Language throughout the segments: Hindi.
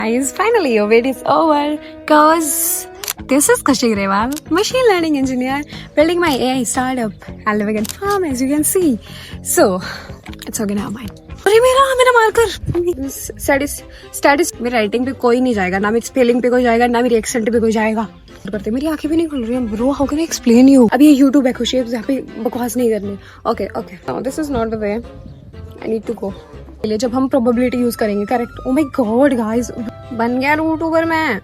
Guys, finally your wait is over cause this is Kashif Rewal, machine learning engineer, building my AI startup and living in farm as you can see. So, it's okay now mine. अरे मेरा मार्कर स्टैटिस मेरी राइटिंग पे कोई नहीं जाएगा, ना मेरी स्पेलिंग पे कोई जाएगा, ना मेरी एक्सेंट पे कोई जाएगा। करते मेरी आंखें भी नहीं खुल रही हैं bro, how can I explain you. अभी ये यूट्यूब है खुशी, यहाँ पे बकवास नहीं करनी। Okay okay, this is not the way, I need to go. जब हम प्रोबेबिलिटी यूज करेंगे, correct. Oh my god guys, बन गया यूट्यूबर मैं।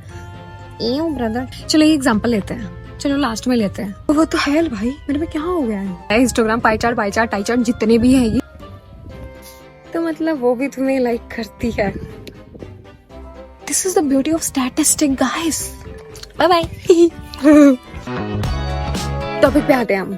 ब्रदर चलो एक एग्जांपल लेते हैं, चलो लास्ट में लेते हैं। वो तो है भाई, मेरे में क्या हो गया है। Instagram pie chart tie chart जितने भी है ये, तो मतलब वो भी तुम्हें लाइक करती है। This is the beauty of statistic guys. Bye bye. Topic पे आते हैं हम।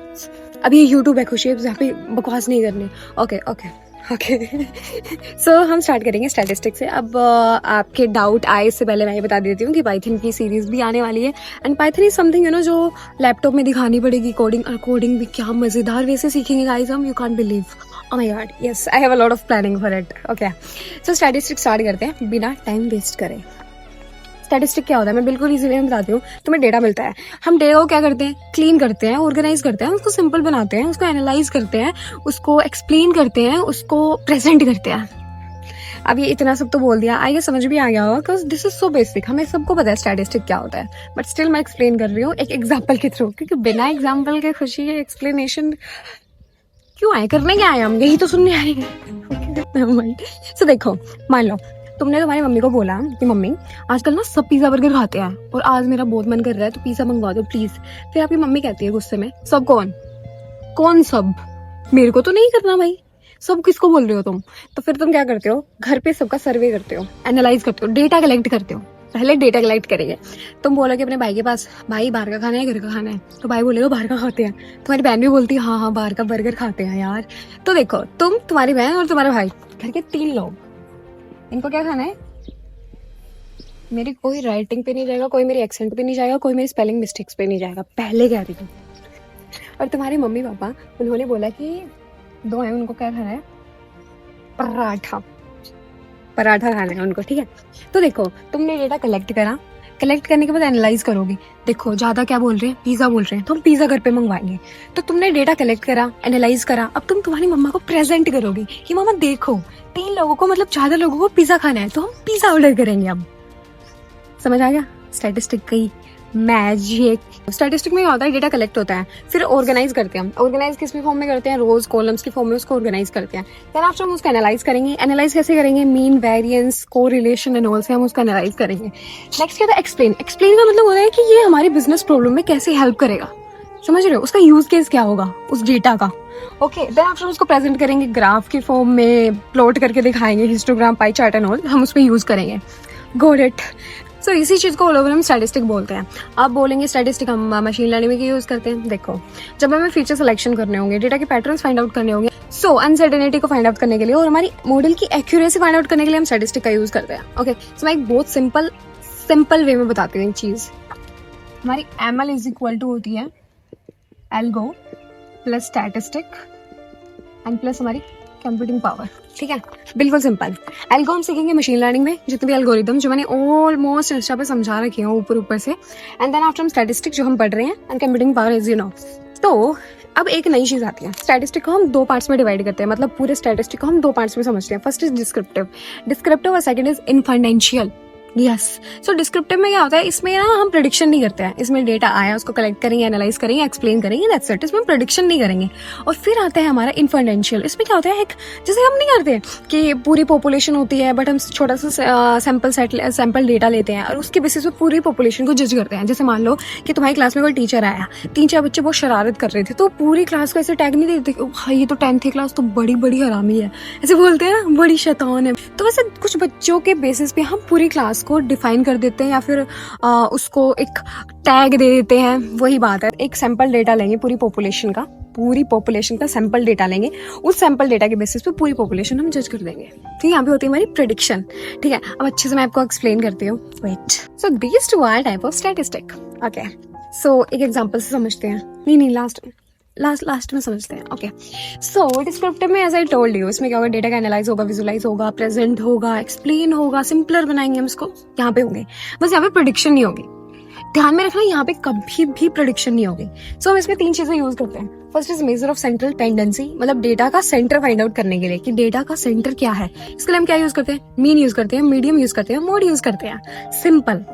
अब ये यूट्यूब है खुशी, यहाँ पे बकवास नहीं करनी। ओके ओके सो हम स्टार्ट करेंगे स्टैटिस्टिक्स से। अब आपके डाउट आए इससे पहले मैं ये बता देती हूँ कि पाइथन की सीरीज भी आने वाली है। And Python is something you know जो लैपटॉप में दिखानी पड़ेगी। कोडिंग और कोडिंग भी क्या मजेदार वे से सीखेंगे गाइस हम, you can't believe. Oh my god, yes, I have a lot of planning for it. Okay, so statistics start करते हैं बिना टाइम वेस्ट करे। स्टैटिस्टिक क्या होता है मैं बिल्कुल इजीली में बताती हूँ। तुम्हें डेटा मिलता है, हम डेटा को क्या करते हैं, क्लीन करते हैं, ऑर्गेनाइज करते हैं, उसको सिंपल बनाते हैं, उसको एनालाइज करते हैं, उसको एक्सप्लेन करते हैं, उसको प्रेजेंट करते हैं। अब ये इतना सब तो बोल दिया, आगे समझ भी आ गया होगा because this is so basic, हमें सबको पता है स्टैटिस्टिक क्या होता है। बट स्टिल मैं एक्सप्लेन कर रही हूँ एक एग्जाम्पल के थ्रू, क्योंकि बिना एग्जाम्पल के खुशी है एक्सप्लेनेशन क्यों आए, करने क्या आए हम, यही तो सुनने आए हैं। सो देखो, मान लो तुमने तुम्हारी मम्मी को बोला कि मम्मी आजकल ना सब पिज्जा बर्गर खाते हैं और आज मेरा बहुत मन कर रहा है तो पिज्जा मंगवा दो प्लीज। फिर आपकी मम्मी कहती है गुस्से में, सब कौन सब, मेरे को तो नहीं करना भाई, सब किसको बोल रहे हो तुम। तो फिर तुम क्या करते हो, घर पे सबका सर्वे करते हो, एनालाइज करते हो, डेटा कलेक्ट करते हो। पहले डेटा कलेक्ट करेंगे, तुम बोलोगे अपने भाई के पास, भाई बाहर का खाना है घर का खाना है, तो भाई बोलेगा बाहर का खाते हैं। तुम्हारी बहन भी बोलती है हाँ बाहर का बर्गर खाते हैं यार। तो देखो तुम, तुम्हारी बहन और तुम्हारा भाई, घर के 3 लोग, इनको क्या खाना है, मेरी कोई राइटिंग पे नहीं जाएगा, कोई मेरी एक्सेंट पे नहीं जाएगा, कोई मेरी स्पेलिंग मिस्टेक्स पे नहीं जाएगा, पहले कह रही हूँ। और तुम्हारे मम्मी पापा उन्होंने बोला कि 2 है, उनको क्या खाना है, पराठा खाना है उनको, ठीक है। तो देखो तुमने डेटा कलेक्ट करा, कलेक्ट करने के बाद एनालाइज करोगे, देखो ज्यादा क्या बोल रहे हैं, पिज्जा बोल रहे हैं, तो हम पिज्जा घर पे मंगवाएंगे। तो तुमने डेटा कलेक्ट करा, एनालाइज करा, अब तुम तुम्हारी मम्मा को प्रेजेंट करोगे कि मम्मा देखो 3 लोगों को, मतलब 4 लोगों को पिज्जा खाना है, तो हम पिज्जा ऑर्डर करेंगे। अब समझ आ गया स्टैटिस्टिक की मैजिक। स्टैटिस्टिक में क्या होता है, डेटा कलेक्ट होता है, फिर ऑर्गेनाइज करते हैं हम। ऑर्गेनाइज किस फॉर्म में करते हैं, रोज कॉलम्स की फॉर्म में उसको ऑर्गेनाइज करते हैं। देन आफ्टर हम उसको एनालाइज करेंगे। एनालाइज कैसे करेंगे, mean, variance, correlation and all से हम उसको एनालाइज करेंगे। नेक्स्ट क्या था, एक्सप्लेन। एक्सप्लेन का मतलब होता है कि ये हमारी बिजनेस प्रॉब्लम में कैसे हेल्प करेगा, समझ रहे हो, उसका यूज केस क्या होगा उस डेटा का। ओके, देन आफ्टर उसको प्रेजेंट करेंगे ग्राफ की फॉर्म में, प्लॉट करके दिखाएंगे, histogram, pie chart and all हम उसमें यूज करेंगे। Got it. सो इसी चीज को ऑल ओवर हम स्टैटिस्टिक बोलते हैं। आप बोलेंगे स्टैटिस्टिक हम मशीन लर्निंग में यूज करते हैं। देखो जब हमें फीचर सिलेक्शन करने होंगे, डेटा के पैटर्न्स फाइंड आउट करने होंगे, सो अनसर्टेनिटी को फाइंड आउट करने के लिए और हमारी मॉडल की एक्यूरेसी फाइंड आउट करने के लिए हम स्टैटिस्टिक का यूज करते हैं। ओके, सो मैं एक बहुत सिंपल वे में बताती हूँ एक चीज। हमारी ML इज इक्वल टू होती है algo plus statistic and plus हमारी कंप्यूटिंग पावर, ठीक है, बिल्कुल सिंपल। एल्गो हम सीखेंगे मशीन लर्निंग में, जितने भी एल्गोरिदम जो मैंने ऑलमोस्ट इंस्टा पे समझा रखे हैं ऊपर से। एंड देन आफ्टर हम स्टैटिस्टिक जो हम पढ़ रहे हैं and computing power is you know. तो अब एक नई चीज आती है, स्टैटिस्टिक को हम 2 पार्ट्स में डिवाइड करते हैं, मतलब पूरे स्टैटिस्टिक को हम 2 पार्ट्स में समझते हैं। फर्स्ट इज डिस्क्रिप्टिव और second is inferential. Yes, so descriptive में क्या होता है, इसमें ना हम प्रेडिक्शन नहीं करते हैं, इसमें डेटा आया उसको कलेक्ट करेंगे, एनालाइज करेंगे, एक्सप्लेन करेंगे, दैट्स इट, इसमें प्रेडिक्शन नहीं करेंगे। और फिर आता है हमारा इन्फरेंशियल। इसमें क्या होता है, एक जैसे हम नहीं करते कि पूरी पॉपुलेशन होती है बट हम छोटा सा सैंपल डेटा लेते हैं और उसके बेसिस पे पूरी पॉपुलेशन को जज करते हैं। जैसे मान लो कि तुम्हारी क्लास में कोई टीचर आया, 3-4 बच्चे बहुत शरारत कर रहे थे, तो पूरी क्लास को ऐसे टैग नहीं देते कि भाई ये तो 10th क्लास तो बड़ी हरामी है, ऐसे बोलते हैं ना, बड़ी शैतान है। तो वैसे कुछ बच्चों के बेसिस पे हम पूरी क्लास को डिफाइन कर देते हैं या फिर उसको एक टैग दे देते हैं। वही बात है, एक सैंपल डेटा लेंगे पूरी पॉपुलेशन का सैंपल डेटा लेंगे, उस सैंपल डेटा के बेसिस पे पूरी पॉपुलेशन हम जज कर देंगे। ठीक है, यहाँ पे होती है हमारी प्रेडिक्शन। ठीक है, अब अच्छे से मैं आपको एक्सप्लेन करती हूँ। Wait, so these 2 are type of statistic. Okay, so एक एग्जांपल से समझते हैं। नहीं, लास्ट में समझते हैं। ओके, सो डिस्क्रिप्टिव में एज आई टोल्ड यू, इसमें क्या होगा, डेटा का एनालाइज होगा, विजुलाइज होगा, प्रेजेंट होगा, एक्सप्लेन होगा, सिंपलर बनाएंगे हम इसको, यहाँ पे होंगे। बस यहाँ पे प्रेडिक्शन नहीं होगी, ध्यान में रखना, यहाँ पे कभी भी प्रेडिक्शन नहीं होगी। सो हम इसमें 3 चीजें यूज करते हैं। First is measure of central tendency, मतलब डेटा का सेंटर फाइंड आउट करने के लिए कि डेटा का सेंटर क्या है। इसके लिए हम क्या यूज करते हैं, मीन यूज करते हैं, मीडियम यूज करते हैं, मोड यूज करते हैं, simple.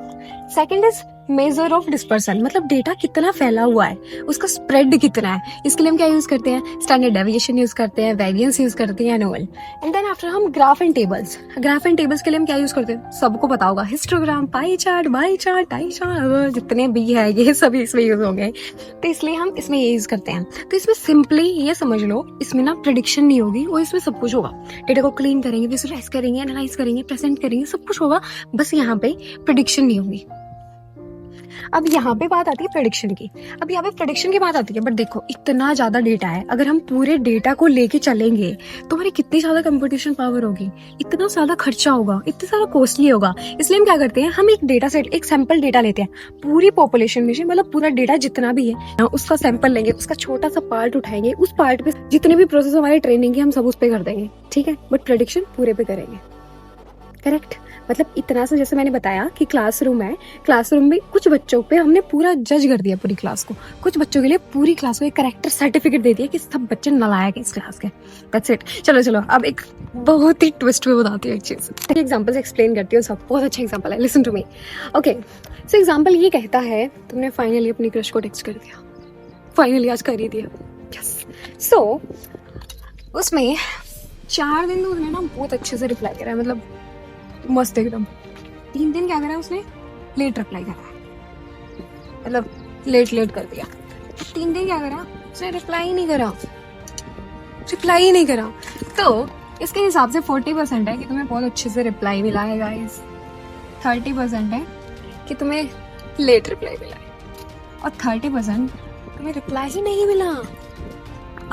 Second is measure of dispersion, मतलब डेटा कितना फैला हुआ है, उसका स्प्रेड कितना है। इसके लिए हम क्या यूज करते हैं, स्टैंडर्ड डेविएशन यूज करते हैं, वेरिएंस यूज करते हैं, एनुअल। एंड देन आफ्टर हम graph and tables, graph and tables के लिए हम क्या यूज करते हैं, सबको पता होगा, histogram, pie chart, by chart, tie chart, जितने भी है ये सभी इसमें यूज होंगे, तो इसलिए हम इसमें ये यूज करते हैं। तो इसमें सिंपली ये समझ लो, इसमें ना प्रेडिक्शन नहीं होगी, वो इसमें सब कुछ होगा। डेटा को क्लीन करेंगे, विजुलाइज करेंगे, एनालाइज करेंगे, प्रेजेंट करेंगे, सब कुछ होगा, बस यहाँ पे प्रेडिक्शन नहीं होगी। अब यहाँ पे बात आती है प्रेडिक्शन की, अब यहाँ पे प्रेडिक्शन की बात आती है, बट देखो इतना ज्यादा डेटा है, अगर हम पूरे डेटा को लेके चलेंगे तो हमारी कितनी ज्यादा कंपटीशन पावर होगी, इतना ज्यादा खर्चा होगा, इतना ज्यादा कॉस्टली होगा। इसलिए हम क्या करते हैं, हम एक डेटा सेट, एक सैंपल डेटा लेते हैं, पूरी पॉपुलेशन में से, मतलब पूरा डेटा जितना भी है उसका सैंपल लेंगे, उसका छोटा सा पार्ट उठाएंगे, उस पार्ट पे जितने भी प्रोसेस हमारी ट्रेनिंग की हम सब उस पे कर देंगे, ठीक है, बट प्रेडिक्शन पूरे पे करेंगे। करेक्ट, मतलब इतना सा, जैसे मैंने बताया कि क्लासरूम है, क्लासरूम में कुछ बच्चों पे हमने पूरा जज कर दिया पूरी क्लास को, कुछ बच्चों के लिए पूरी क्लास को एक कैरेक्टर सर्टिफिकेट दे दिया कि सब बच्चे नालायक हैं इस क्लास के। That's it. चलो अब एक बहुत ही ट्विस्ट में बताती हूँ एक चीज, एग्जाम्पल एक्सप्लेन करती हूँ सब, बहुत अच्छा एग्जाम्पल है, listen to me. Okay, so example ये कहता है, तुमने फाइनली अपनी क्रश को टेक्स्ट कर दिया, फाइनली आज कर ही दिया, यस। सो उसमें 4 दिन तो उसने ना बहुत अच्छे से रिप्लाई करा है, मतलब मस्त एकदम। 3 दिन क्या करा उसने, लेट रिप्लाई करा, मतलब लेट कर दिया। 3 दिन क्या करा उसने, रिप्लाई नहीं करा। तो इसके हिसाब से 40% है कि तुम्हें बहुत अच्छे से रिप्लाई मिला है गाइस, 30% है कि तुम्हें लेट रिप्लाई मिला है, और 30% तुम्हें रिप्लाई ही नहीं मिला।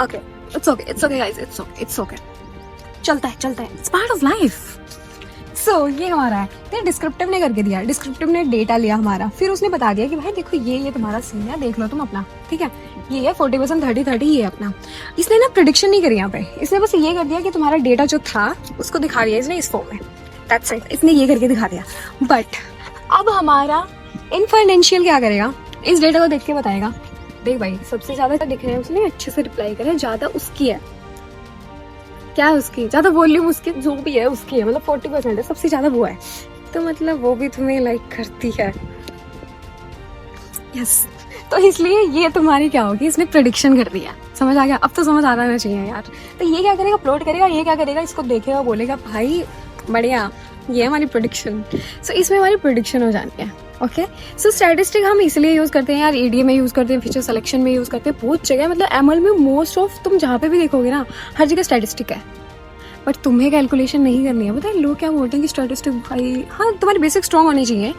Okay, it's okay guys, it's okay, चलता है, इट्स पार्ट ऑफ लाइफ। सो ये हमारा है, तो डिस्क्रिप्टिव ने करके दिया, डिस्क्रिप्टिव ने डेटा लिया हमारा, फिर उसने बता दिया कि भाई देखो ये तुम्हारा सीन है, देख लो तुम अपना, ठीक है, ये है 40%, 30 ये है अपना। इसने ना प्रेडिक्शन नहीं करी यहाँ पे, इसने बस ये कर दिया कि तुम्हारा डेटा जो था उसको दिखा दिया इसने इस फॉर्म में, दैट्स इट, इसने ये करके दिखा दिया। बट अब हमारा इनफाइनेंशियल क्या करेगा, इस डेटा को देख के बताएगा, देख भाई सबसे ज्यादा दिख रहा है उसने अच्छे से रिप्लाई करा, ज्यादा उसकी है, क्या है उसकी ज्यादा वॉल्यूम, उसकी जो भी है उसकी है, मतलब 40% है, सबसे ज्यादा वो है, तो मतलब वो भी तुम्हें लाइक करती है, यस। तो इसलिए ये तुम्हारी क्या होगी, इसने प्रेडिक्शन कर दिया, समझ आ गया, अब तो समझ आ जाना चाहिए यार। तो ये क्या करेगा, अपलोड करेगा, ये क्या करेगा, इसको देखेगा, बोलेगा भाई बढ़िया, ये हमारी प्रेडिक्शन। सो इसमें हमारी प्रेडिक्शन हो जानी है। ओके, सो स्टैटिस्टिक हम इसलिए यूज करते हैं यार, एडीए में यूज करते हैं, फीचर सिलेक्शन में यूज करते हैं, बहुत जगह, मतलब एमएल में मोस्ट ऑफ तुम जहाँ पे भी देखोगे ना, हर जगह स्टैटिस्टिक है, बट तुम्हें कैलकुलेशन नहीं करनी है। पता है लोग क्या बोलते हैं कि स्टैटिस्टिक भाई, हाँ तुम्हारी बेसिक स्ट्रॉन्ग होनी चाहिए,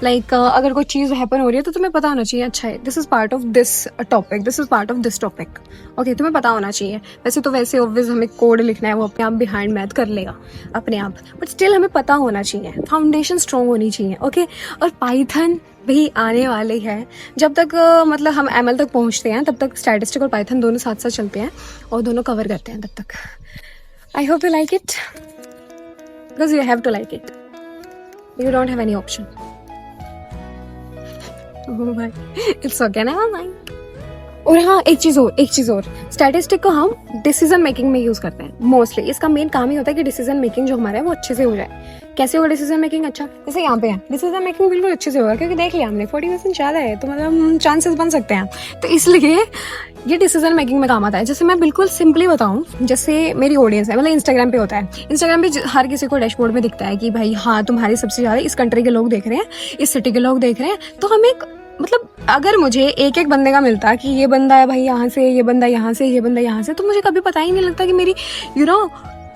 लाइक अगर कोई चीज़ हैपन हो रही है तो तुम्हें पता होना चाहिए, अच्छा है this is part of this topic, this is part of this topic, okay तुम्हें पता होना चाहिए। वैसे ऑब्वियस हमें कोड लिखना है, वो अपने आप बिहाइंड मैथ कर लेगा अपने आप, बट स्टिल हमें पता होना चाहिए, फाउंडेशन स्ट्रॉन्ग होनी चाहिए, ओके। और पाइथन भी आने वाले हैं, जब तक मतलब हम एमएल तक पहुंचते हैं तब तक स्टैटिस्टिक और पाइथन दोनों साथ साथ चलते हैं और दोनों कवर करते हैं तब तक। I hope you like it because you have to like it. You don't have any option. Oh my, it's okay ना भाई। और हाँ एक चीज और स्टैटिस्टिक को हम डिसीजन मेकिंग में यूज करते हैं मोस्टली। इसका मेन काम ही होता है कि डिसीजन मेकिंग जो हमारा है वो अच्छे से हो जाए। कैसे होगा डिसीजन मेकिंग अच्छा, जैसे यहाँ पे है डिसीजन मेकिंग बिल्कुल अच्छे से होगा क्योंकि देख लिया हमने 40% ज्यादा है तो मतलब चांसेस बन सकते हैं, तो इसलिए ये डिसीजन मेकिंग में काम आता है। जैसे मैं बिल्कुल सिंपली बताऊं, जैसे मेरी ऑडियंस है, मतलब इंस्टाग्राम पे होता है, इंस्टाग्राम पे हर किसी को डैशबोर्ड में दिखता है कि भाई हाँ तुम्हारे सबसे ज्यादा इस कंट्री के लोग देख रहे हैं, इस सिटी के लोग देख रहे हैं, तो हम एक मतलब अगर मुझे एक बंदे का मिलता कि ये बंदा है भाई यहाँ से, ये बंदा यहाँ से, ये बंदा यहाँ से, तो मुझे कभी पता ही नहीं लगता कि मेरी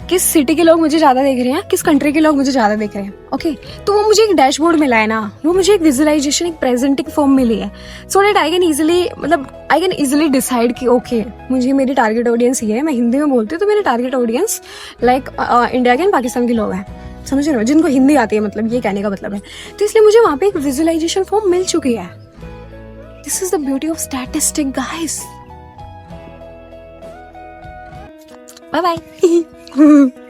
किस सिटी के लोग मुझे ज्यादा देख रहे हैं, किस कंट्री के लोग मुझे ज्यादा देख रहे हैं। ओके, तो वो मुझे एक डैशबोर्ड मिला है ना, वो मुझे एक विजुअलाइजेशन, एक प्रेजेंटिंग फॉर्म मिली है, so that I can easily decide कि ओके मुझे मेरी टारगेट ऑडियंस ये है। मैं हिंदी में बोलती हूँ तो मेरी टारगेट ऑडियंस लाइक इंडिया के एंड पाकिस्तान के लोग हैं, समझ रहे हो, जिनको हिंदी आती है, मतलब ये कहने का मतलब है। तो इसलिए मुझे वहां पे एक विजुअलाइजेशन फॉर्म मिल चुकी है। This is the beauty of statistic guys, bye bye